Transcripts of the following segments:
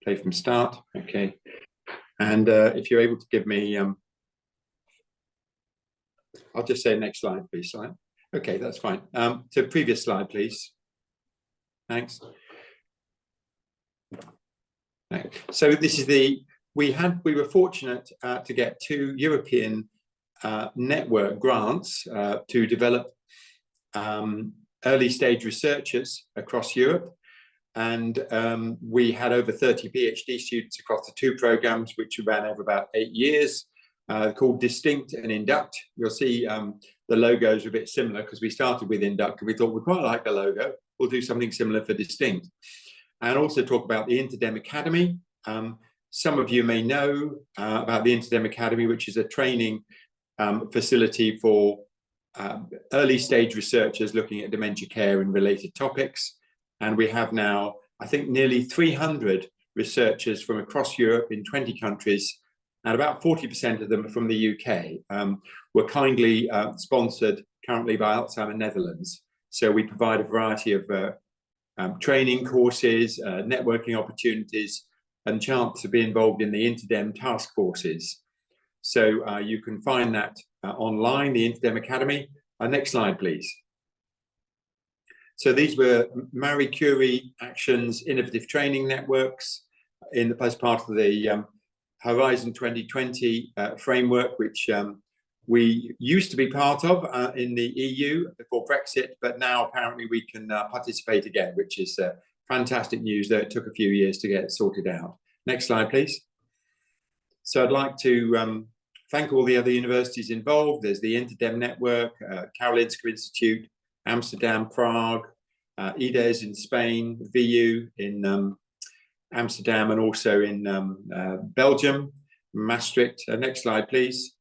Play from start. Okay. And if you're able to give me, I'll just say next slide, please. Slide. Okay, that's fine. So previous slide, please. Thanks. So this is we were fortunate to get 2 European network grants to develop early stage researchers across Europe. And we had over 30 PhD students across the 2 programs, which ran over about 8 years, called Distinct and Induct. You'll see the logos are a bit similar because we started with Induct and we thought we quite like the logo. We'll do something similar for Distinct. And also talk about the InterDem Academy. Some of you may know about the InterDem Academy, which is a training facility for early stage researchers looking at dementia care and related topics. And we have now, I think, nearly 300 researchers from across Europe in 20 countries, and about 40% of them are from the UK. We're kindly sponsored currently by Alzheimer's Netherlands. So we provide a variety of training courses, networking opportunities, and chance to be involved in the InterDem task forces. So you can find that online, the InterDem Academy. Next slide, please. So these were Marie Curie Actions Innovative Training Networks as part of the Horizon 2020 framework, which we used to be part of in the EU before Brexit, but now apparently we can participate again, which is fantastic news, though it took a few years to get it sorted out. Next slide, please. So I'd like to thank all the other universities involved. There's the InterDem Network, Karolinska Institute, Amsterdam, Prague, IDES in Spain, VU in Amsterdam, and also in Belgium, Maastricht. Next slide, please.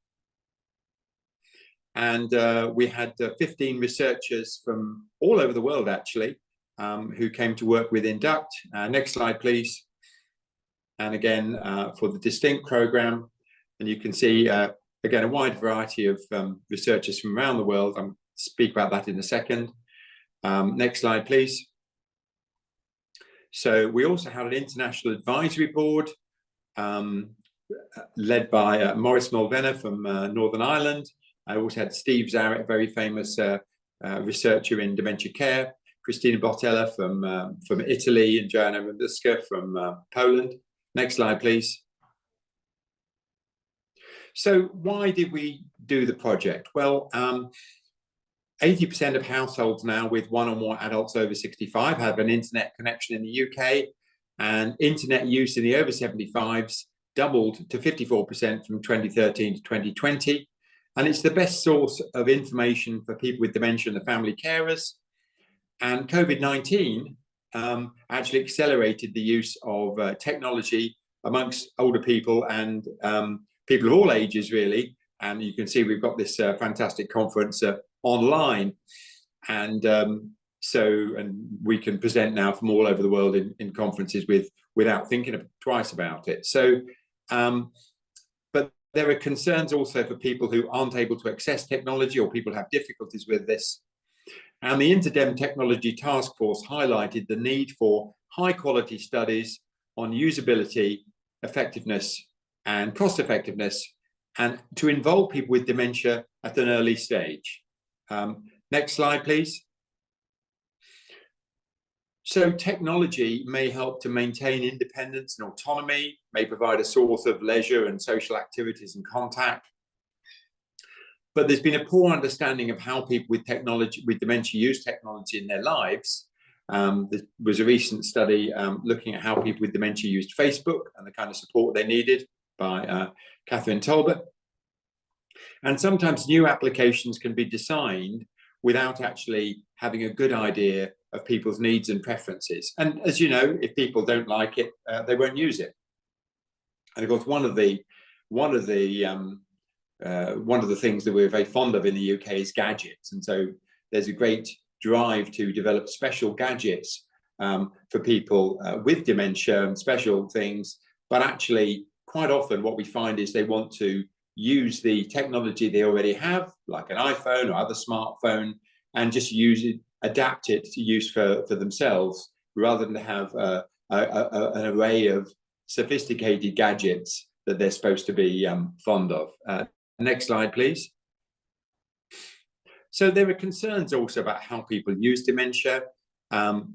And we had 15 researchers from all over the world, actually, who came to work with Induct. Next slide, please. And again, for the Distinct program, and you can see, again, a wide variety of researchers from around the world. I'll speak about that in a second. Next slide, please. So we also had an international advisory board led by Maurice Mulvenner from Northern Ireland. I also had Steve Zarrett, a very famous researcher in dementia care, Christina Bottella from Italy, and Joanna Rabuska from Poland. Next slide, please. So why did we do the project? Well, 80% of households now with 1 or more adults over 65 have an internet connection in the UK, and internet use in the over 75s doubled to 54% from 2013 to 2020. And it's the best source of information for people with dementia and the family carers. And COVID-19 actually accelerated the use of technology amongst older people and people of all ages, really. And you can see we've got this fantastic conference online. And and we can present now from all over the world in conferences without thinking twice about it. So, but there are concerns also for people who aren't able to access technology, or people have difficulties with this. And the InterDem Technology Task Force highlighted the need for high quality studies on usability, effectiveness, and cost effectiveness, and to involve people with dementia at an early stage. Next slide, please. So technology may help to maintain independence and autonomy, may provide a source of leisure and social activities and contact. But there's been a poor understanding of how people with dementia use technology in their lives. There was a recent study looking at how people with dementia used Facebook and the kind of support they needed by Catherine Talbot. And sometimes new applications can be designed without actually having a good idea of people's needs and preferences. And as you know, if people don't like it, they won't use it. And of course, one of the things that we're very fond of in the UK is gadgets. And so there's a great drive to develop special gadgets for people with dementia and special things. But actually, quite often what we find is they want to use the technology they already have, like an iPhone or other smartphone, and just use it, adapt it to use for themselves, rather than have an array of sophisticated gadgets that they're supposed to be fond of. Next slide, please. So there are concerns also about how people use dementia. Older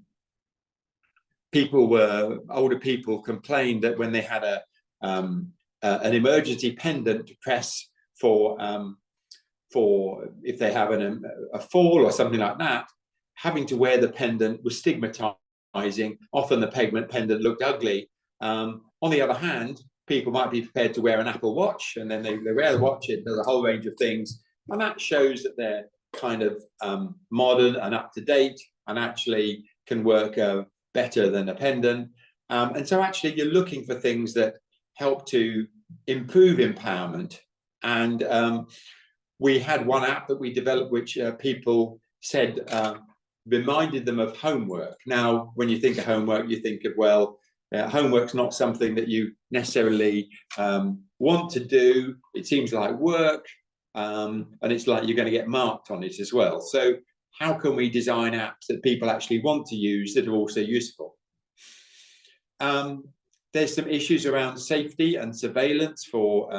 people complained that when they had an emergency pendant to press for if they have a fall or something like that, having to wear the pendant was stigmatizing. Often the pendant looked ugly. On the other hand, people might be prepared to wear an Apple Watch, and then they wear the watch. It does a whole range of things, and that shows that they're kind of modern and up to date, and actually can work better than a pendant. And so actually you're looking for things that help to improve empowerment. And we had one app that we developed, which people said reminded them of homework. Now, when you think of homework, you think of, well, homework's not something that you necessarily want to do. It seems like work, and it's like you're going to get marked on it as well. So how can we design apps that people actually want to use that are also useful? There's some issues around safety and surveillance for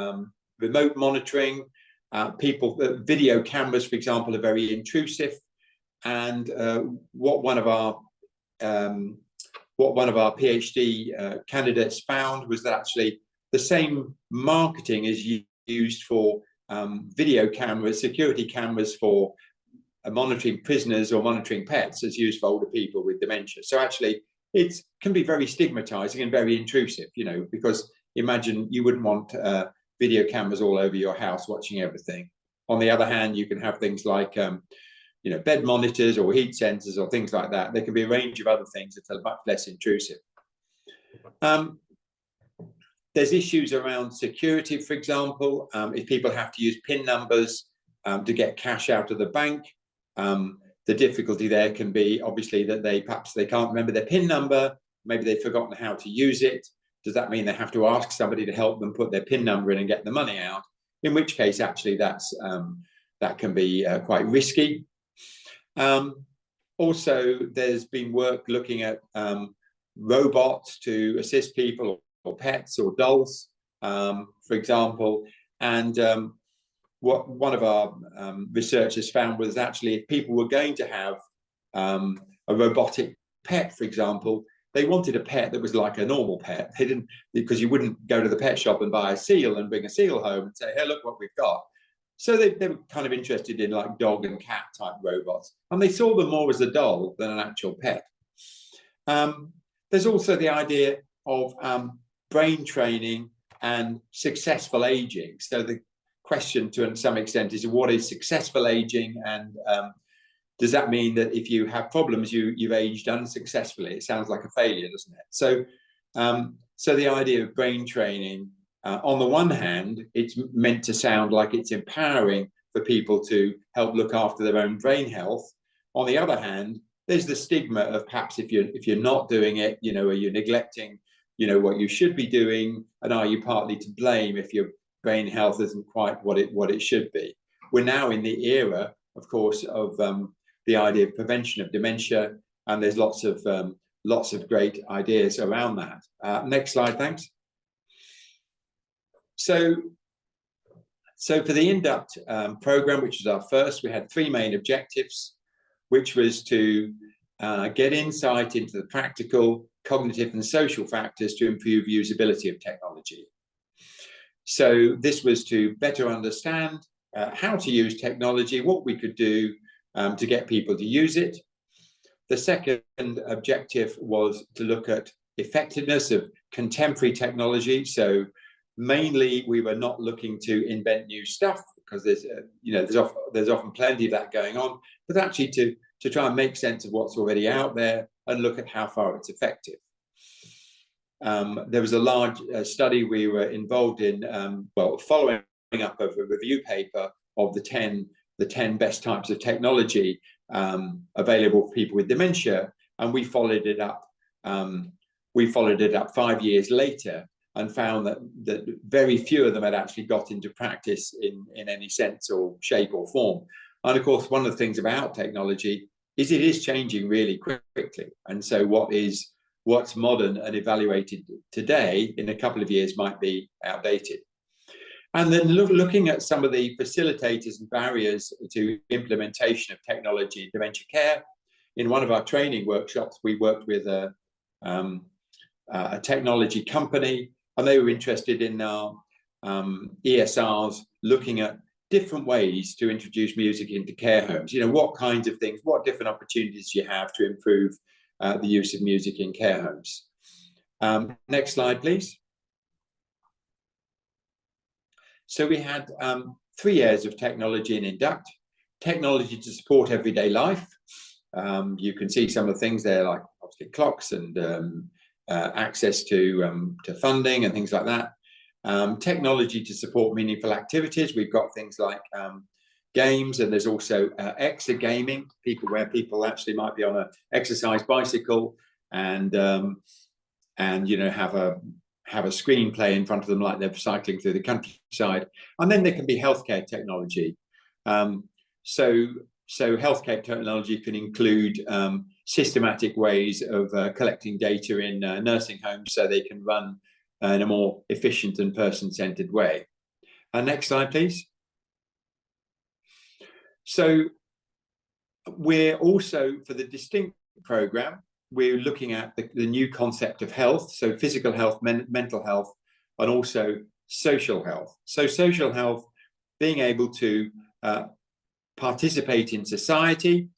remote monitoring. Video cameras, for example, are very intrusive. And what one of our PhD candidates found was that actually the same marketing is used for video cameras, security cameras for monitoring prisoners or monitoring pets as used for older people with dementia. So actually it can be very stigmatizing and very intrusive, you know, because imagine you wouldn't want video cameras all over your house watching everything. On the other hand, you can have things like you know, bed monitors or heat sensors or things like that. There can be a range of other things that are much less intrusive. There's issues around security, for example, if people have to use PIN numbers to get cash out of the bank. The difficulty there can be obviously that perhaps they can't remember their PIN number, maybe they've forgotten how to use it. Does that mean they have to ask somebody to help them put their PIN number in and get the money out? In which case, actually, that can be quite risky. Also, there's been work looking at robots to assist people, or pets or dolls, for example. And what one of our researchers found was actually if people were going to have a robotic pet, for example, they wanted a pet that was like a normal pet. They didn't, because you wouldn't go to the pet shop and buy a seal and bring a seal home and say, hey, look what we've got. So they were kind of interested in like dog and cat type robots, and they saw them more as a doll than an actual pet. There's also the idea of brain training and successful aging. So the question to some extent is, what is successful aging, and does that mean that if you have problems, you've aged unsuccessfully? It sounds like a failure, doesn't it? So, so the idea of brain training, on the one hand, it's meant to sound like it's empowering for people to help look after their own brain health. On the other hand, there's the stigma of perhaps if you're not doing it, you know, are you neglecting, you know, what you should be doing, and are you partly to blame if your brain health isn't quite what it should be? We're now in the era, of course, of the idea of prevention of dementia, and there's lots of great ideas around that. Next slide, thanks. So for the Induct program, which was our first, we had 3 main objectives, which was to get insight into the practical, cognitive and social factors to improve usability of technology. So this was to better understand how to use technology, what we could do to get people to use it. The second objective was to look at effectiveness of contemporary technology. So mainly we were not looking to invent new stuff, because there's often plenty of that going on, but actually to try and make sense of what's already out there and look at how far it's effective. There was a large study we were involved in, following up of a review paper of the 10 best types of technology available for people with dementia, and we followed it up 5 years later and found that very few of them had actually got into practice in any sense or shape or form. And of course, one of the things about technology is it is changing really quickly. And so what is what's modern and evaluated today in a couple of years might be outdated. And then looking at some of the facilitators and barriers to implementation of technology in dementia care. In one of our training workshops, we worked with a technology company, and they were interested in our ESRs, looking at different ways to introduce music into care homes. You know, what kinds of things, what different opportunities do you have to improve the use of music in care homes? Next slide, please. So we had 3 areas of technology in Induct. Technology to support everyday life. You can see some of the things there, like obviously clocks and access to funding and things like that. Technology to support meaningful activities. We've got things like games, and there's also extra gaming, where people actually might be on an exercise bicycle and you know, have a screen play in front of them like they're cycling through the countryside. And then there can be healthcare technology. So healthcare technology can include systematic ways of collecting data in nursing homes so they can run in a more efficient and person-centered way. Next slide, please. So we're also, for the Distinct program, we're looking at the new concept of health, so physical health, mental health, and also social health. So social health, being able to participate in society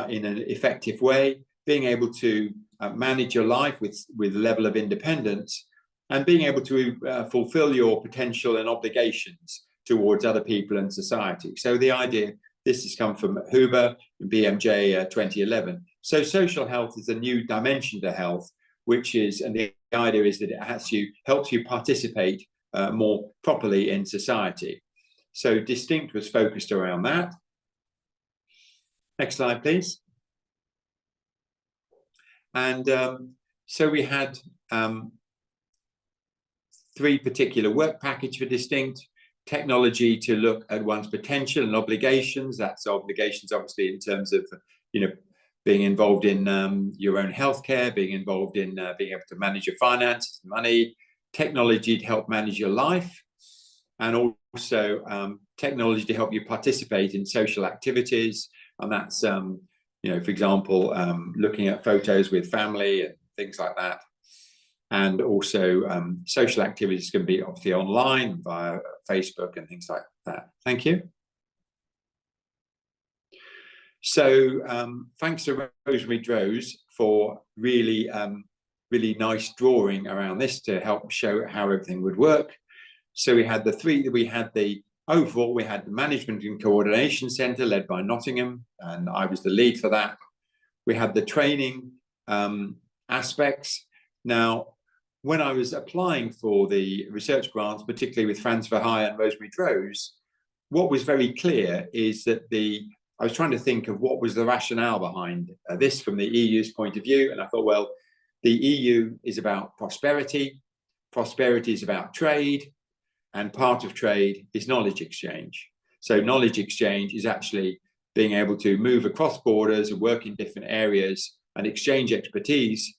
in an effective way, being able to manage your life with a level of independence, and being able to fulfill your potential and obligations towards other people and society. So the idea, this has come from Huber and BMJ 2011. So social health is a new dimension to health, which is, and the idea is that it helps you participate more properly in society. So Distinct was focused around that. Next slide, please. And so we had 3 particular work packages for Distinct. Technology to look at one's potential and obligations. That's obligations, obviously, in terms of, you know, being involved in your own healthcare, being involved in being able to manage your finances, money. Technology to help manage your life, and also technology to help you participate in social activities. And that's, you know, for example, looking at photos with family and things like that. And also social activities can be obviously online via Facebook and things like that. Thank you. So thanks to Rosemary Droz for really, really nice drawing around this to help show how everything would work. So we had the overall, we had the Management and Coordination Centre led by Nottingham, and I was the lead for that. We had the training aspects. Now, when I was applying for the research grants, particularly with Franz Verheij and Rosemary Droz, what was very clear is that I was trying to think of what was the rationale behind this from the EU's point of view. And I thought, well, the EU is about prosperity. Prosperity is about trade. And part of trade is knowledge exchange. So knowledge exchange is actually being able to move across borders and work in different areas and exchange expertise.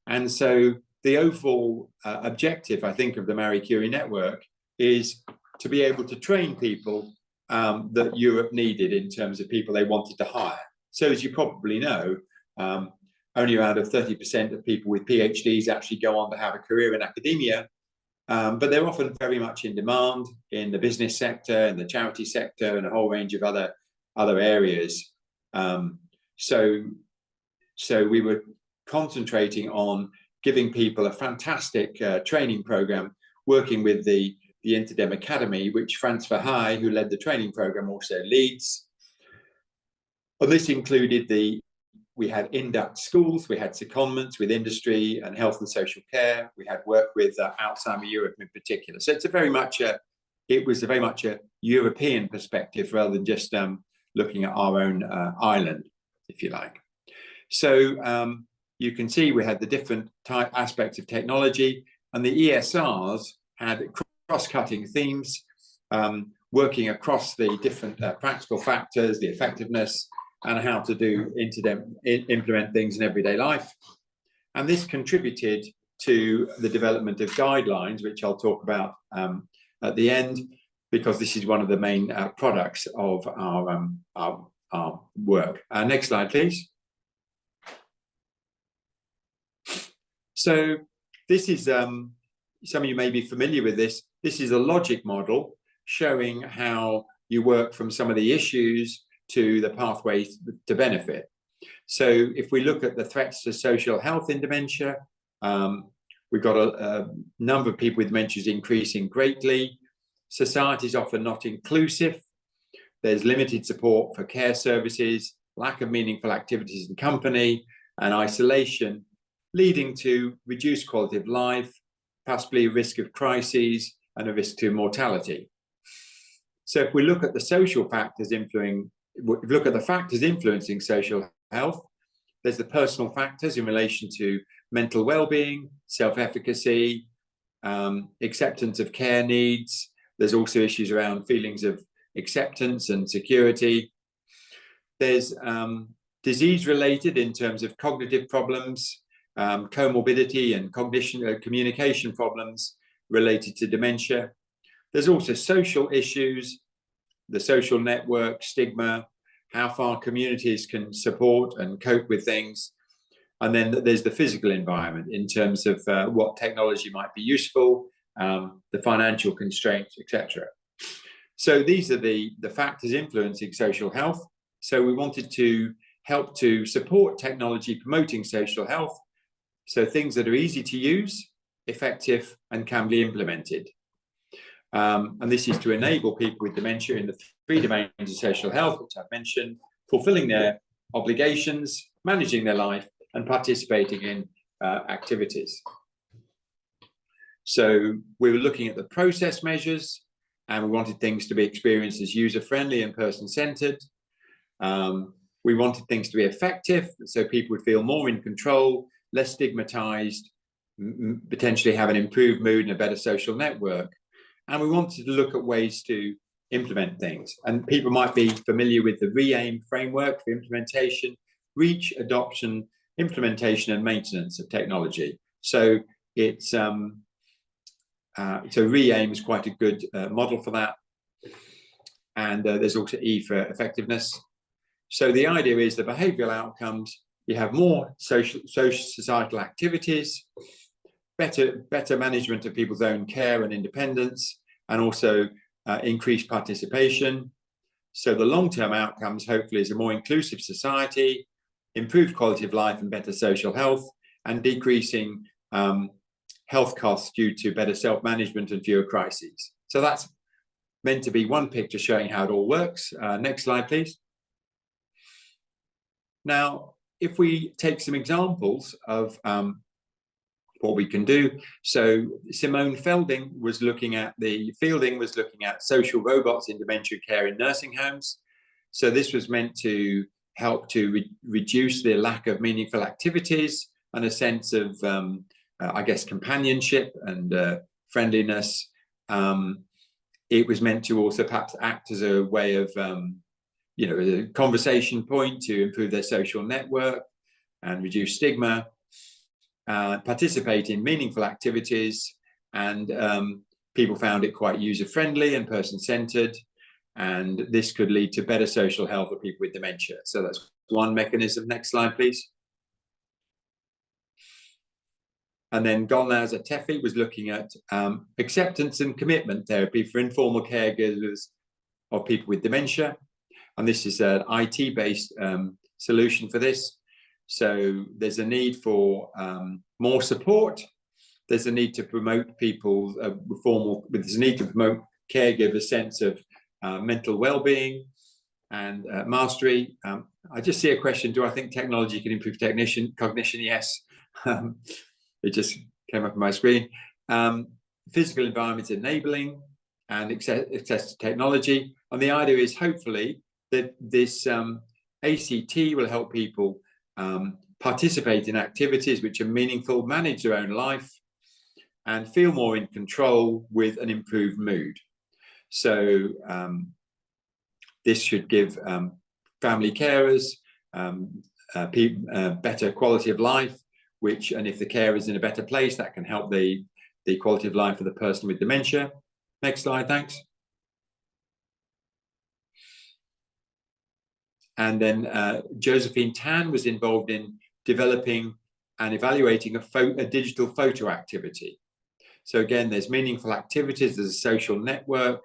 And so the overall objective, I think, of the Marie Curie network is to be able to train people that Europe needed in terms of people they wanted to hire. So as you probably know, only around 30% of people with PhDs actually go on to have a career in academia, but they're often very much in demand in the business sector, in the charity sector, and a whole range of other areas. So we were concentrating on giving people a fantastic training program, working with the Interdem Academy, which Franz Verheij, who led the training program, also leads. And this included we had Induct schools, we had secondments with industry and health and social care. We had work with Alzheimer Europe in particular. So it's it was very much a European perspective rather than just looking at our own island, if you like. So you can see we had the different type aspects of technology, and the ESRs had cross-cutting themes, working across the different practical factors, the effectiveness, and how to implement things in everyday life. And this contributed to the development of guidelines, which I'll talk about at the end, because this is one of the main products of our work. Next slide, please. So this is, some of you may be familiar with this. This is a logic model showing how you work from some of the issues to the pathways to benefit. So if we look at the threats to social health in dementia, we've got a number of people with dementia is increasing greatly. Society is often not inclusive. There's limited support for care services, lack of meaningful activities in company, and isolation, leading to reduced quality of life, possibly a risk of crises, and a risk to mortality. So if we look at the social factors influencing social health, there's the personal factors in relation to mental well-being, self-efficacy, acceptance of care needs. There's also issues around feelings of acceptance and security. There's disease-related in terms of cognitive problems, comorbidity and communication problems related to dementia. There's also social issues, the social network, stigma, how far communities can support and cope with things. And then there's the physical environment in terms of what technology might be useful, the financial constraints, etc. So these are the factors influencing social health. So we wanted to help to support technology promoting social health. So things that are easy to use, effective, and can be implemented. And this is to enable people with dementia in the 3 domains of social health, which I've mentioned, fulfilling their obligations, managing their life, and participating in activities. So we were looking at the process measures, and we wanted things to be experienced as user-friendly and person-centered. We wanted things to be effective, so people would feel more in control, less stigmatized, potentially have an improved mood and a better social network. And we wanted to look at ways to implement things. And people might be familiar with the RE-AIM framework for implementation, reach, adoption, implementation, and maintenance of technology. So it's so RE-AIM is quite a good model for that. And there's also E for effectiveness. So the idea is the behavioral outcomes, you have more social societal activities, better management of people's own care and independence, and also increased participation. So the long-term outcomes, hopefully, is a more inclusive society, improved quality of life and better social health, and decreasing health costs due to better self-management and fewer crises. So that's meant to be one picture showing how it all works. Next slide, please. Now, if we take some examples of what we can do. So Simone Fielding was looking at social robots in dementia care in nursing homes. So this was meant to help to reduce the lack of meaningful activities and a sense of, I guess, companionship and friendliness. It was meant to also perhaps act as a way of, a conversation point to improve their social network and reduce stigma. Participate in meaningful activities, and people found it quite user-friendly and person-centered, and this could lead to better social health of people with dementia. So that's one mechanism. Next slide, please. And then Golnaz Atefi was looking at acceptance and commitment therapy for informal caregivers of people with dementia, and this is an IT-based solution for this. So there's a need for more support. There's a need to promote people there's a need to promote caregivers' sense of mental well-being and mastery. I just see a question: do I think technology can improve cognition? Yes, it just came up on my screen. Physical environment enabling and access to technology, and the idea is hopefully that this ACT will help people participate in activities which are meaningful, manage their own life, and feel more in control with an improved mood. So this should give family carers better quality of life, and if the care is in a better place, that can help the quality of life for the person with dementia. Next slide, thanks. And then Josephine Tan was involved in developing and evaluating a digital photo activity. So again, there's meaningful activities, there's a social network,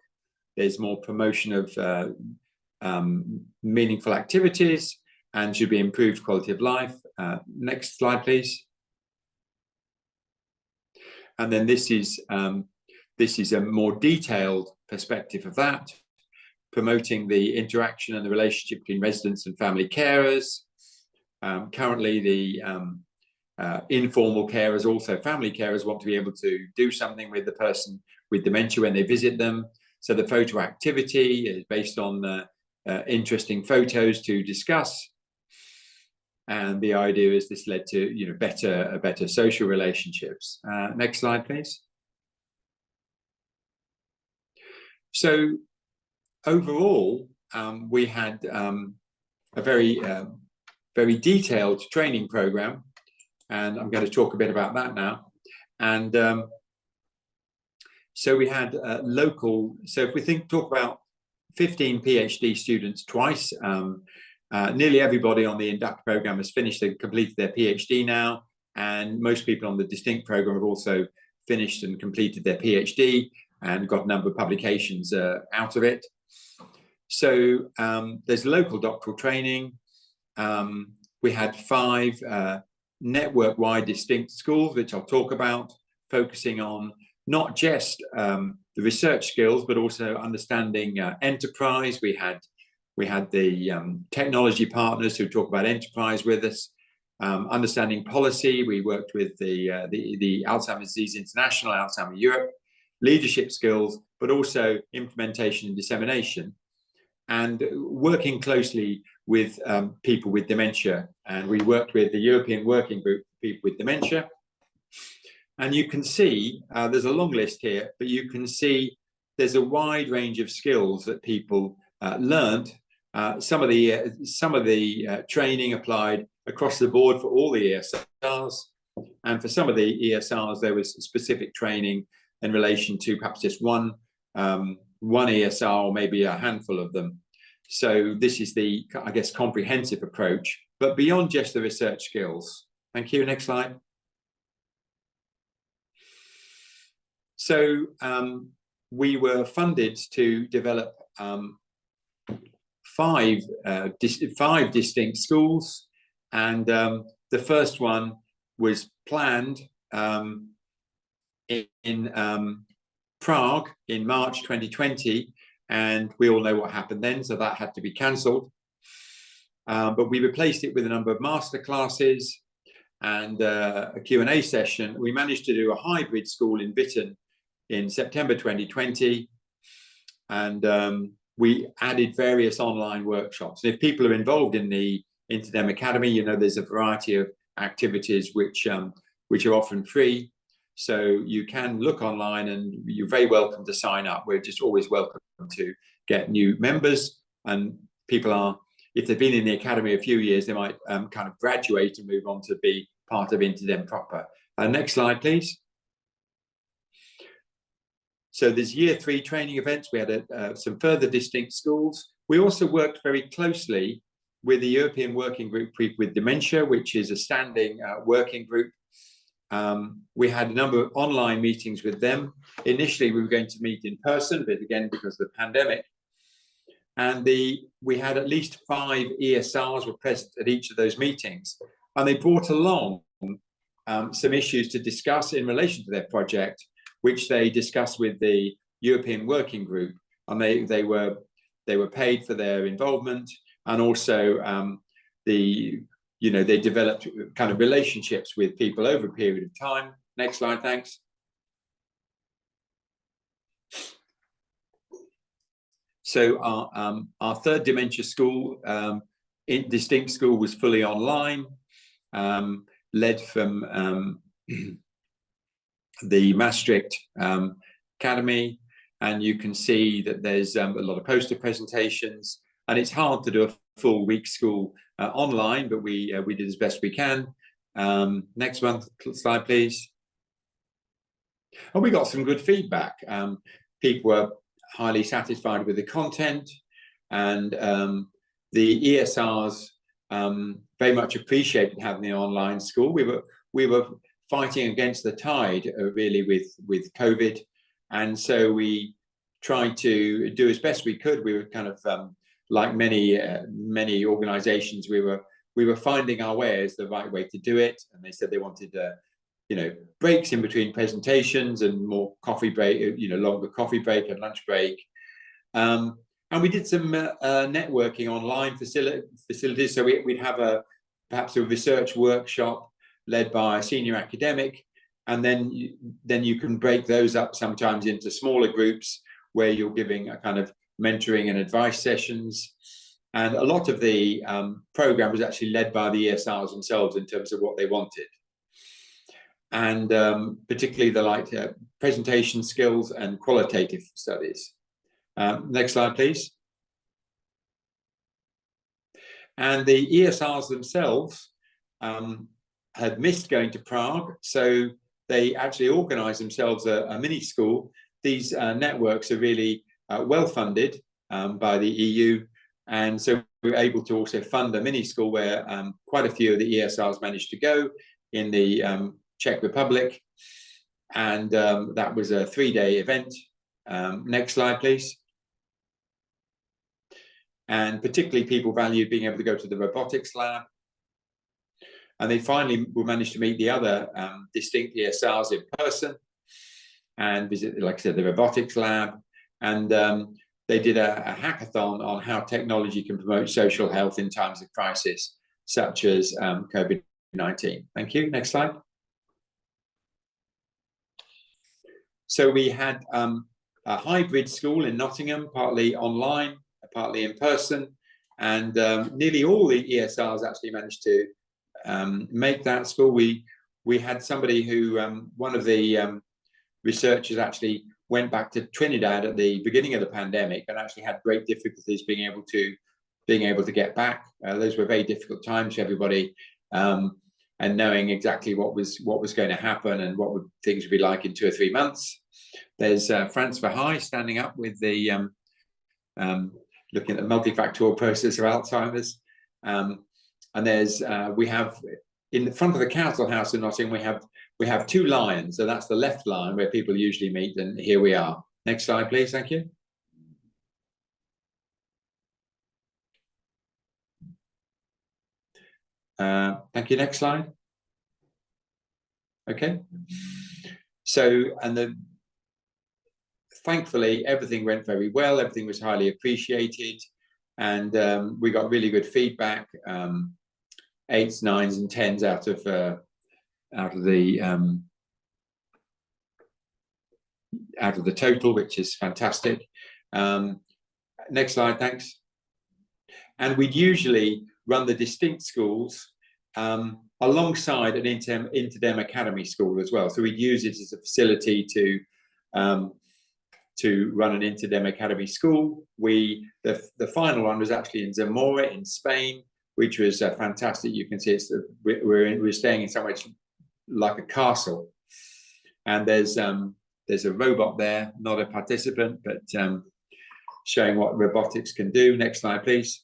there's more promotion of meaningful activities, and should be improved quality of life. Next slide, please. And then this is a more detailed perspective of that, promoting the interaction and the relationship between residents and family carers. Currently, the informal carers, also family carers, want to be able to do something with the person with dementia when they visit them. So the photo activity is based on interesting photos to discuss. And the idea is this led to better social relationships. Next slide, please. So overall, we had a very detailed training program, and I'm going to talk a bit about that now. And so we had local. So if we talk about 15 PhD students twice. Nearly everybody on the Induct program has finished and completed their PhD now, and most people on the Distinct program have also finished and completed their PhD and got a number of publications out of it. So there's local doctoral training. We had 5 network-wide Distinct schools, which I'll talk about, focusing on not just the research skills, but also understanding enterprise. We had the technology partners who talk about enterprise with us, understanding policy. We worked with the Alzheimer's Disease International, Alzheimer's Europe, leadership skills, but also implementation and dissemination, and working closely with people with dementia. And we worked with the European Working Group for People with Dementia. And you can see, there's a long list here, but you can see there's a wide range of skills that people learned. Some of the training applied across the board for all the ESRs, and for some of the ESRs there was specific training in relation to perhaps just one ESR or maybe a handful of them. So this is the, I guess, comprehensive approach, but beyond just the research skills. Thank you. Next slide. So we were funded to develop 5 distinct schools, and the first one was planned in Prague in March 2020, and we all know what happened then, so that had to be cancelled. But we replaced it with a number of master classes and a Q&A session. We managed to do a hybrid school in Witten in September 2020, and we added various online workshops. And if people are involved in the InterDem Academy, you know there's a variety of activities which are often free. So you can look online, and you're very welcome to sign up. We're just always welcome to get new members. And people are, if they've been in the Academy a few years, they might kind of graduate and move on to be part of InterDem proper. Next slide, please. So there's year 3 training events. We had some further distinct schools. We also worked very closely with the European Working Group for People with Dementia, which is a standing working group. We had a number of online meetings with them. Initially, we were going to meet in person, but again, because of the pandemic. And we had at least 5 ESRs were present at each of those meetings. And they brought along some issues to discuss in relation to their project, which they discussed with the European Working Group, and they were paid for their involvement, and also they developed kind of relationships with people over a period of time. Next slide, thanks. So our third dementia school, Distinct School, was fully online, led from the Maastricht Academy, and you can see that there's a lot of poster presentations, and it's hard to do a full week school online, but we did as best we can. Next one, slide, please. And we got some good feedback. People were highly satisfied with the content, and the ESRs very much appreciated having the online school. We were fighting against the tide, really, with COVID, and so we tried to do as best we could. We were kind of like many organisations. We were finding our way as the right way to do it, and they said they wanted breaks in between presentations and more coffee break, longer coffee break and lunch break. And we did some networking online facilities. So we'd have perhaps a research workshop led by a senior academic, and then you can break those up sometimes into smaller groups where you're giving a kind of mentoring and advice sessions. And a lot of the program was actually led by the ESRs themselves in terms of what they wanted. And particularly the presentation skills and qualitative studies. Next slide, please. And the ESRs themselves had missed going to Prague, so they actually organised themselves a mini school. These networks are really well funded by the EU, and so we were able to also fund a mini school where quite a few of the ESRs managed to go in the Czech Republic, and that was a 3-day event. Next slide, please. And particularly people valued being able to go to the robotics lab, and they finally managed to meet the other distinct ESRs in person and visit, like I said, the robotics lab, and they did a hackathon on how technology can promote social health in times of crisis, such as COVID-19. Thank you. Next slide. So we had a hybrid school in Nottingham, partly online, partly in person, and nearly all the ESRs actually managed to make that school. We had somebody who, one of the researchers actually went back to Trinidad at the beginning of the pandemic and actually had great difficulties being able to get back. Those were very difficult times for everybody, and knowing exactly what was going to happen and what things would be like in 2 or 3 months. There's Franz Verheij standing up with the looking at the multifactorial process of Alzheimer's, and there's we have in the front of the council house in Nottingham we have 2 lions. So that's the left line where people usually meet, and here we are. Next slide, please. Thank you. Thank you. Next slide. Okay. So, thankfully, everything went very well. Everything was highly appreciated, and we got really good feedback. 8s, 9s, and 10s out of the total, which is fantastic. Next slide, thanks. And we'd usually run the distinct schools alongside an Interdem Academy school as well. So we'd use it as a facility to run an Interdem Academy school. The final one was actually in Zamora in Spain, which was fantastic. You can see we're staying in somewhere like a castle, and there's a robot there, not a participant, but showing what robotics can do. Next slide, please.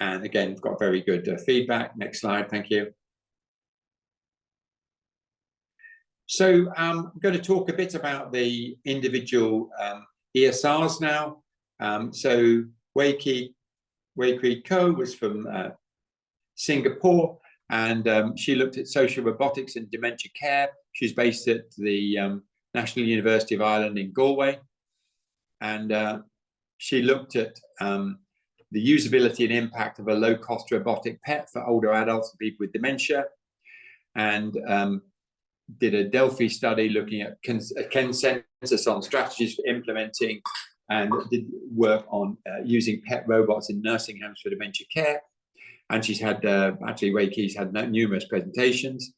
And again, we've got very good feedback. Next slide, thank you. So I'm going to talk a bit about the individual ESRs now. So Wei Kui Ko was from Singapore, and she looked at social robotics and dementia care. She's based at the National University of Ireland in Galway, and she looked at the usability and impact of a low-cost robotic pet for older adults and people with dementia, and did a Delphi study looking at consensus on strategies for implementing, and did work on using pet robots in nursing homes for dementia care. And she's had, actually Wei Kui's had numerous presentations.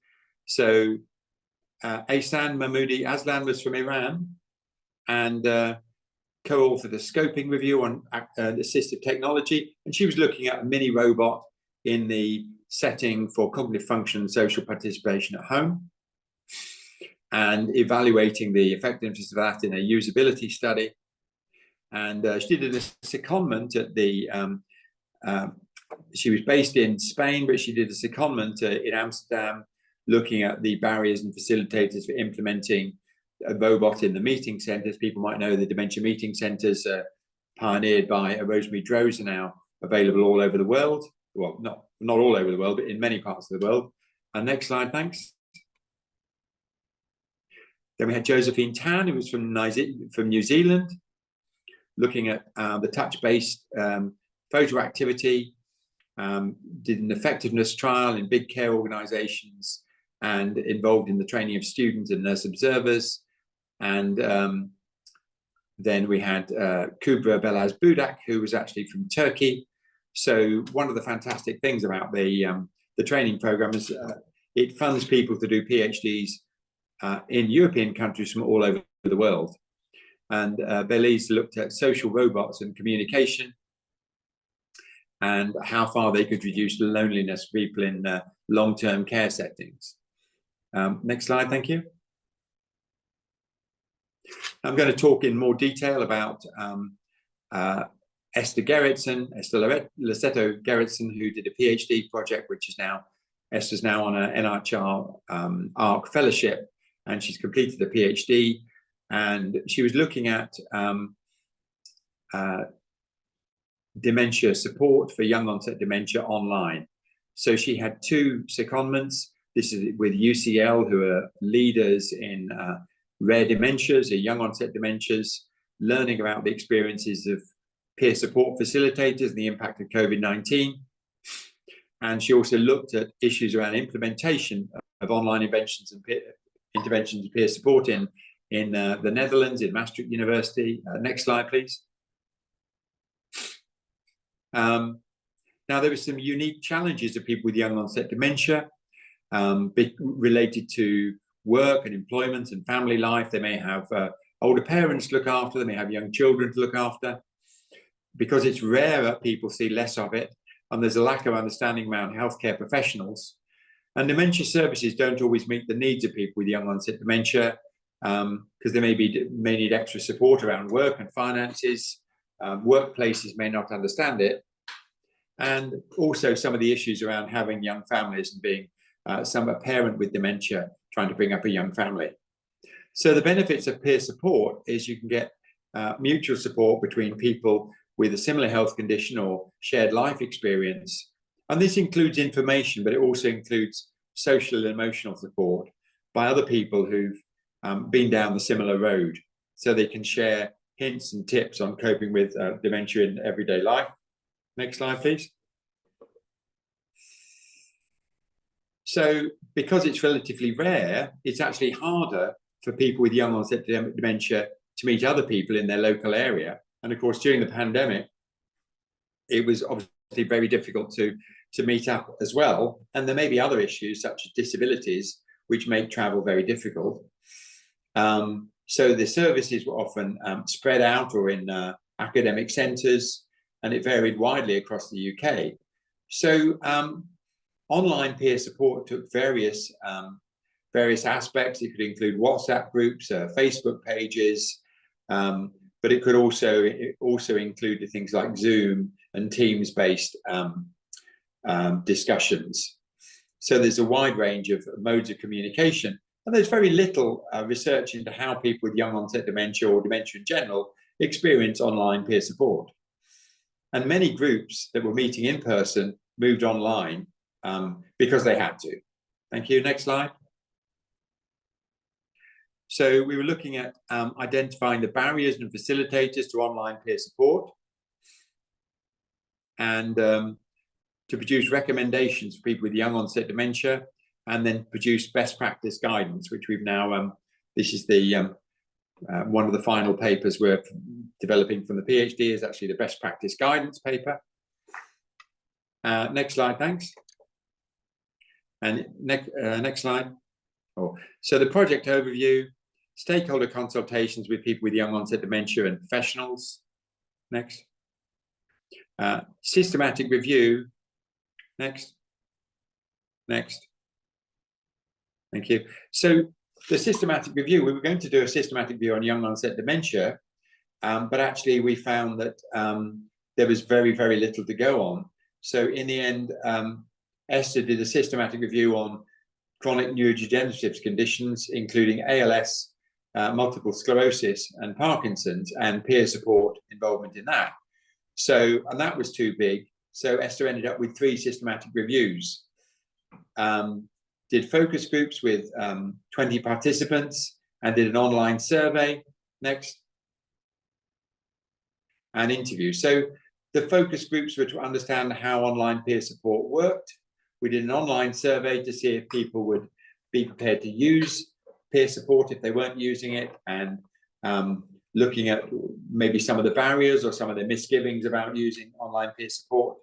So Ahsan Mahmoudi Aslan was from Iran, and co-authored a scoping review on assistive technology. And she was looking at a mini robot in the setting for cognitive function and social participation at home, and evaluating the effectiveness of that in a usability study. And she did a secondment at the, she was based in Spain, but she did a secondment in Amsterdam, looking at the barriers and facilitators for implementing a robot in the meeting centres. People might know the dementia meeting centres pioneered by Rosemary Droz are now available all over the world. Well, not all over the world, but in many parts of the world. And next slide, thanks. Then we had Josephine Tan, who was from New Zealand, looking at the touch-based photo activity, did an effectiveness trial in big care organizations and involved in the training of students and nurse observers. And then we had Kubra Belaz Budak, who was actually from Turkey. So one of the fantastic things about the training program is it funds people to do PhDs in European countries from all over the world. And Belize looked at social robots and communication and how far they could reduce the loneliness of people in long-term care settings. Next slide, thank you. I'm going to talk in more detail about Esther Lassetto Gerritsen, who did a PhD project, which is now, Esther's now on an NHR ARC fellowship, and she's completed a PhD, and she was looking at dementia support for young onset dementia online. So she had 2 secondments. This is with UCL, who are leaders in rare dementias, or young onset dementias, learning about the experiences of peer support facilitators and the impact of COVID-19. And she also looked at issues around implementation of online interventions and peer support in the Netherlands, in Maastricht University. Next slide, please. Now, there were some unique challenges of people with young onset dementia related to work and employment and family life. They may have older parents to look after, they may have young children to look after. Because it's rarer, people see less of it, and there's a lack of understanding around healthcare professionals. And dementia services don't always meet the needs of people with young onset dementia, because they may need extra support around work and finances. Workplaces may not understand it. And also some of the issues around having young families and being a parent with dementia trying to bring up a young family. So the benefits of peer support is you can get mutual support between people with a similar health condition or shared life experience. And this includes information, but it also includes social and emotional support by other people who've been down the similar road, so they can share hints and tips on coping with dementia in everyday life. Next slide, please. So because it's relatively rare, it's actually harder for people with young onset dementia to meet other people in their local area. And of course, during the pandemic, it was obviously very difficult to meet up as well. And there may be other issues such as disabilities, which make travel very difficult. So the services were often spread out or in academic centres, and it varied widely across the UK. So online peer support took various aspects. It could include WhatsApp groups, Facebook pages, but it could also include things like Zoom and Teams-based discussions. So there's a wide range of modes of communication, and there's very little research into how people with young onset dementia or dementia in general experience online peer support. And many groups that were meeting in person moved online because they had to. Thank you. Next slide. So we were looking at identifying the barriers and facilitators to online peer support, and to produce recommendations for people with young onset dementia, and then produce best practice guidance, which we've now, this is the one of the final papers we're developing from the PhD is actually the best practice guidance paper. Next slide, thanks. And next slide. Oh, so the project overview, stakeholder consultations with people with young onset dementia and professionals. Next. Systematic review. Next. Next. Thank you. So the systematic review, we were going to do a systematic review on young onset dementia, but actually we found that there was very, very little to go on. So in the end, Esther did a systematic review on chronic neurodegenerative conditions, including ALS, multiple sclerosis and Parkinson's, and peer support involvement in that. So, and that was too big. So Esther ended up with 3 systematic reviews. Did focus groups with 20 participants and did an online survey. Next. And interviews. So the focus groups were to understand how online peer support worked. We did an online survey to see if people would be prepared to use peer support if they weren't using it, and looking at maybe some of the barriers or some of the misgivings about using online peer support.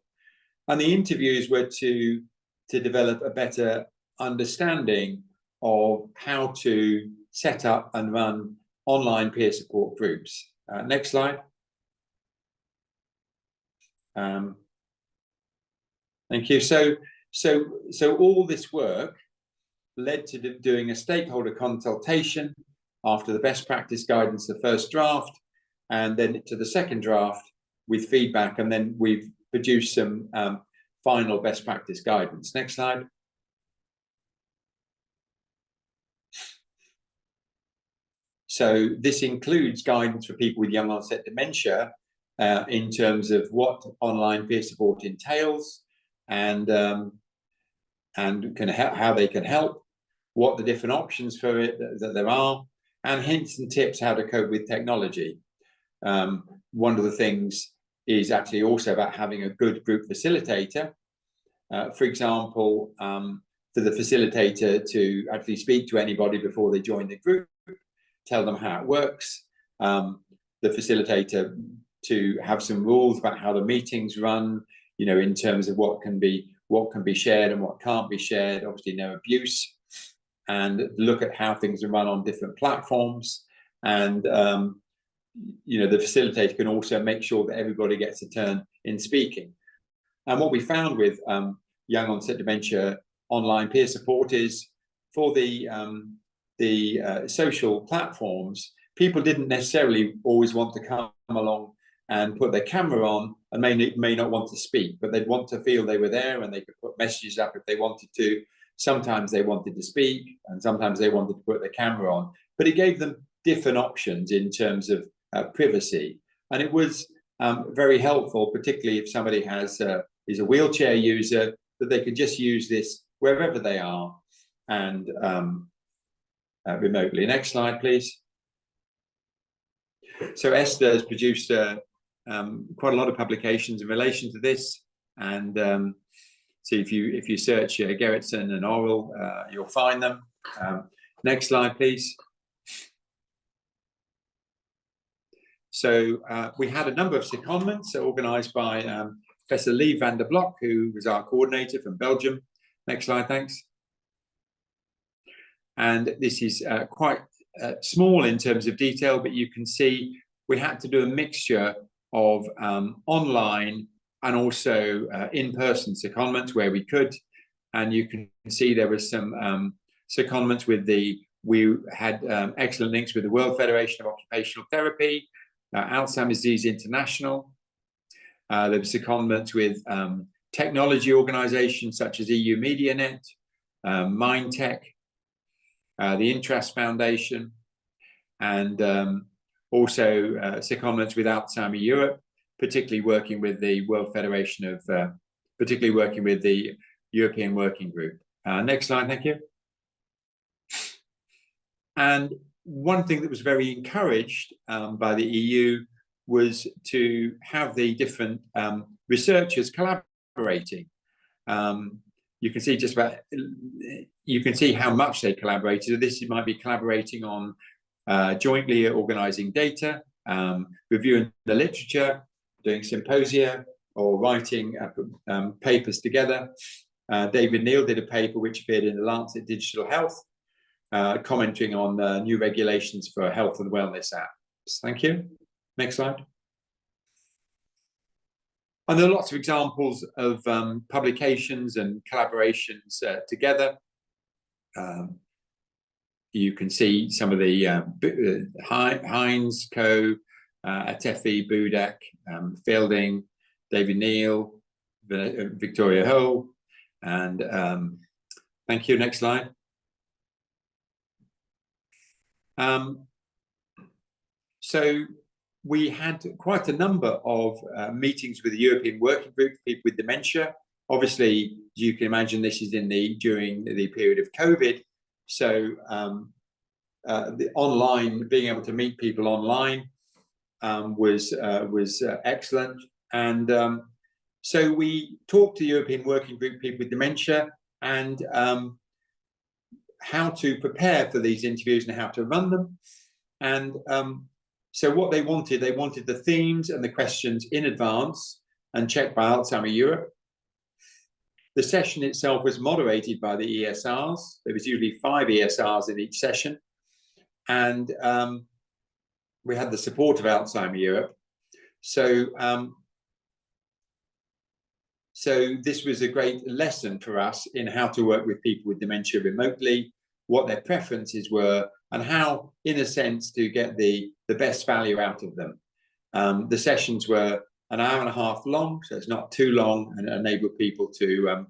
And the interviews were to develop a better understanding of how to set up and run online peer support groups. Next slide. Thank you. So all this work led to doing a stakeholder consultation after the best practice guidance, the first draft, and then to the second draft with feedback, and then we've produced some final best practice guidance. Next slide. So this includes guidance for people with young onset dementia in terms of what online peer support entails, and how they can help, what the different options for it that there are, and hints and tips how to cope with technology. One of the things is actually also about having a good group facilitator. For example, for the facilitator to actually speak to anybody before they join the group, tell them how it works. The facilitator to have some rules about how the meetings run, you know, in terms of what can be shared and what can't be shared, obviously no abuse, and look at how things are run on different platforms. And you know, the facilitator can also make sure that everybody gets a turn in speaking. And what we found with young onset dementia online peer support is, for the social platforms, people didn't necessarily always want to come along and put their camera on, and may not want to speak, but they'd want to feel they were there, and they could put messages up if they wanted to. Sometimes they wanted to speak, and sometimes they wanted to put their camera on, but it gave them different options in terms of privacy. And it was very helpful, particularly if somebody is a wheelchair user, that they could just use this wherever they are and remotely. Next slide, please. So Esther has produced quite a lot of publications in relation to this, and so if you search Gerritsen and Orrell, you'll find them. Next slide, please. So we had a number of secondments organised by Professor Lee van der Blok, who was our coordinator from Belgium. Next slide, thanks. And this is quite small in terms of detail, but you can see we had to do a mixture of online and also in-person secondments where we could. And you can see there was some secondments with we had excellent links with the World Federation of Occupational Therapy, Alzheimer's Disease International. There were secondments with technology organizations such as EU MediaNet, MindTech, the Interest Foundation, and also secondments with Alzheimer Europe, particularly working with the World Federation of, particularly working with the European Working Group. Next slide, thank you. And one thing that was very encouraged by the EU was to have the different researchers collaborating. You can see just about, you can see how much they collaborated. This might be collaborating on jointly organizing data, reviewing the literature, doing symposia, or writing papers together. David Neal did a paper which appeared in the Lancet Digital Health, commenting on new regulations for health and wellness apps. Thank you. Next slide. And there are lots of examples of publications and collaborations together. You can see some of the Heinz, Co, Atefi, Budak, Fielding, David Neal, Victoria Hull, and thank you. Next slide. So we had quite a number of meetings with the European Working Group for people with dementia. Obviously, you can imagine this is during the period of COVID. So the online, being able to meet people online was excellent. And so we talked to the European Working Group people with dementia and how to prepare for these interviews and how to run them. And so what they wanted the themes and the questions in advance and checked by Alzheimer Europe. The session itself was moderated by the ESRs. There was usually 5 ESRs in each session. And we had the support of Alzheimer Europe. So, so this was a great lesson for us in how to work with people with dementia remotely, what their preferences were, and how, in a sense, to get the best value out of them. The sessions were an hour and a half long, so it's not too long, and enable people to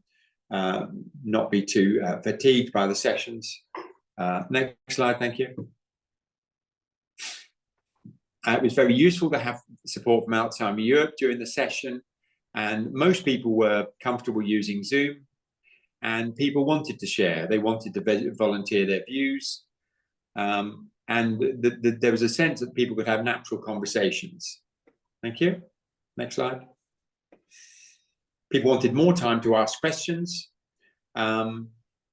not be too fatigued by the sessions. Next slide, thank you. It was very useful to have support from Alzheimer Europe during the session, and most people were comfortable using Zoom, and people wanted to share. They wanted to volunteer their views, and there was a sense that people could have natural conversations. Thank you. Next slide. People wanted more time to ask questions, and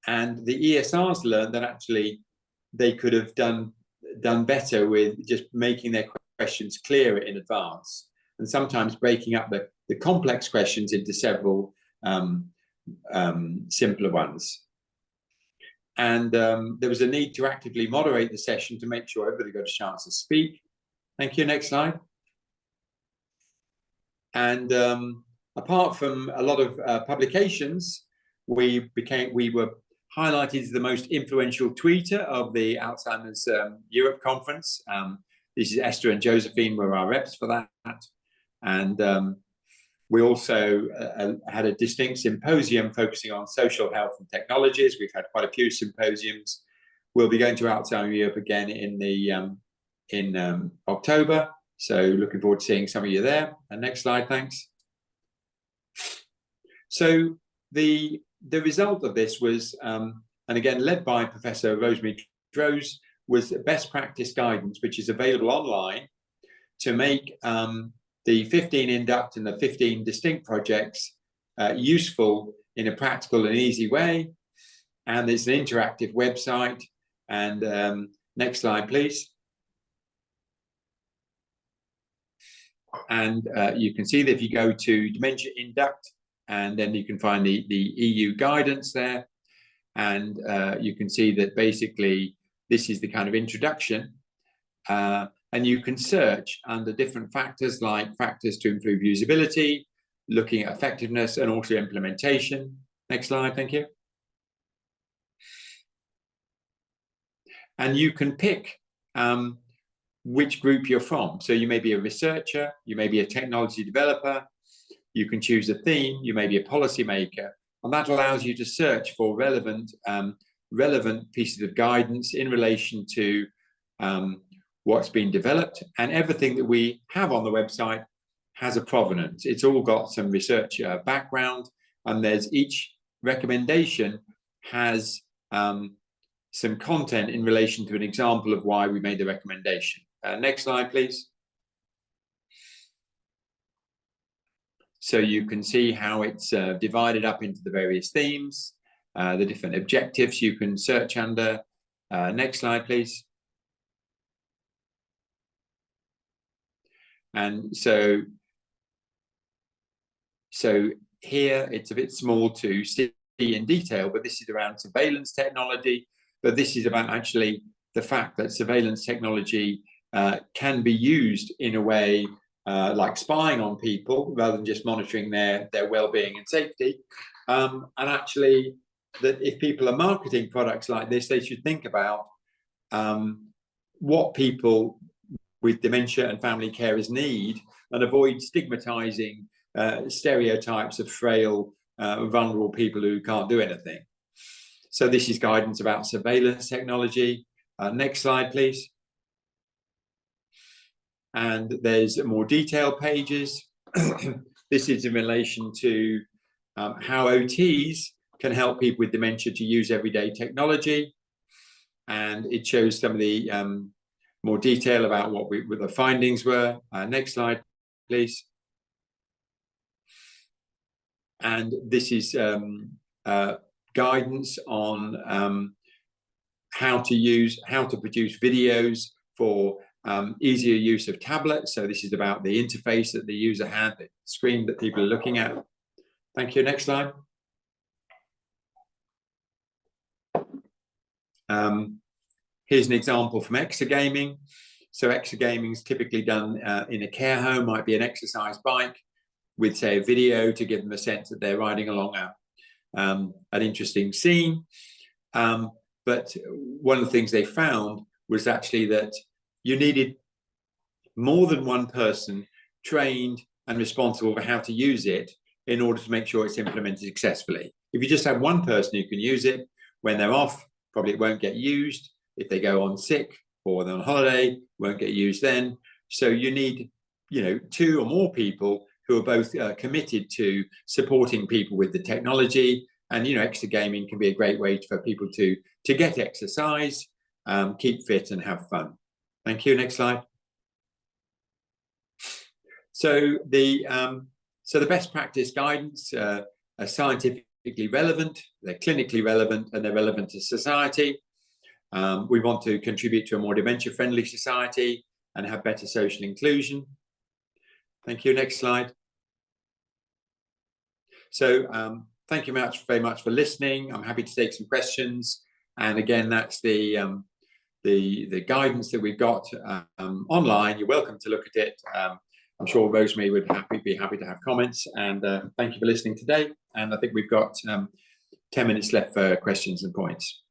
the ESRs learned that actually they could have done better with just making their questions clearer in advance, and sometimes breaking up the complex questions into several simpler ones. And there was a need to actively moderate the session to make sure everybody got a chance to speak. Thank you. Next slide. And apart from a lot of publications, we were highlighted as the most influential tweeter of the Alzheimer's Europe conference. This is Esther and Josephine were our reps for that. And we also had a distinct symposium focusing on social health and technologies. We've had quite a few symposiums. We'll be going to Alzheimer Europe again in October. So looking forward to seeing some of you there. And next slide, thanks. So the result of this was, and again led by Professor Rosemary Droz, was best practice guidance, which is available online to make the 15 induct and the 15 distinct projects useful in a practical and easy way. And there's an interactive website. And next slide, please. And you can see that if you go to Dementia Induct, and then you can find the EU guidance there. And you can see that basically this is the kind of introduction. And you can search under different factors, like factors to improve usability, looking at effectiveness, and also implementation. Next slide, thank you. And you can pick which group you're from. So you may be a researcher, you may be a technology developer, you can choose a theme, you may be a policymaker, and that allows you to search for relevant pieces of guidance in relation to what's been developed. And everything that we have on the website has a provenance. It's all got some research background, and there's each recommendation has some content in relation to an example of why we made the recommendation. Next slide, please. So you can see how it's divided up into the various themes, the different objectives you can search under. Next slide, please. And so here it's a bit small to see in detail, but this is around surveillance technology. But this is about actually the fact that surveillance technology can be used in a way like spying on people rather than just monitoring their well-being and safety. And actually, that if people are marketing products like this, they should think about what people with dementia and family carers need, and avoid stigmatizing stereotypes of frail, vulnerable people who can't do anything. So this is guidance about surveillance technology. Next slide, please. And there's more detailed pages. This is in relation to how OTs can help people with dementia to use everyday technology. And it shows some of the more detail about what the findings were. Next slide, please. And this is guidance on how to produce videos for easier use of tablets. So this is about the interface that the user had, the screen that people are looking at. Thank you. Next slide. Here's an example from exergaming. So exergaming is typically done in a care home, might be an exercise bike with, say, a video to give them a sense that they're riding along an interesting scene. But one of the things they found was actually that you needed more than one person trained and responsible for how to use it in order to make sure it's implemented successfully. If you just have one person who can use it, when they're off, probably it won't get used. If they go on sick or they're on holiday, won't get used then. So you need, two or more people who are both committed to supporting people with the technology. And exergaming can be a great way for people to get exercise, keep fit, and have fun. Thank you. Next slide. So the best practice guidance are scientifically relevant, they're clinically relevant, and they're relevant to society. We want to contribute to a more dementia-friendly society and have better social inclusion. Thank you. Next slide. So thank you very much for listening. I'm happy to take some questions. And again, that's the guidance that we've got online. You're welcome to look at it. I'm sure Rosemary would be happy to have comments. And thank you for listening today. And I think we've got 10 minutes left for questions and points.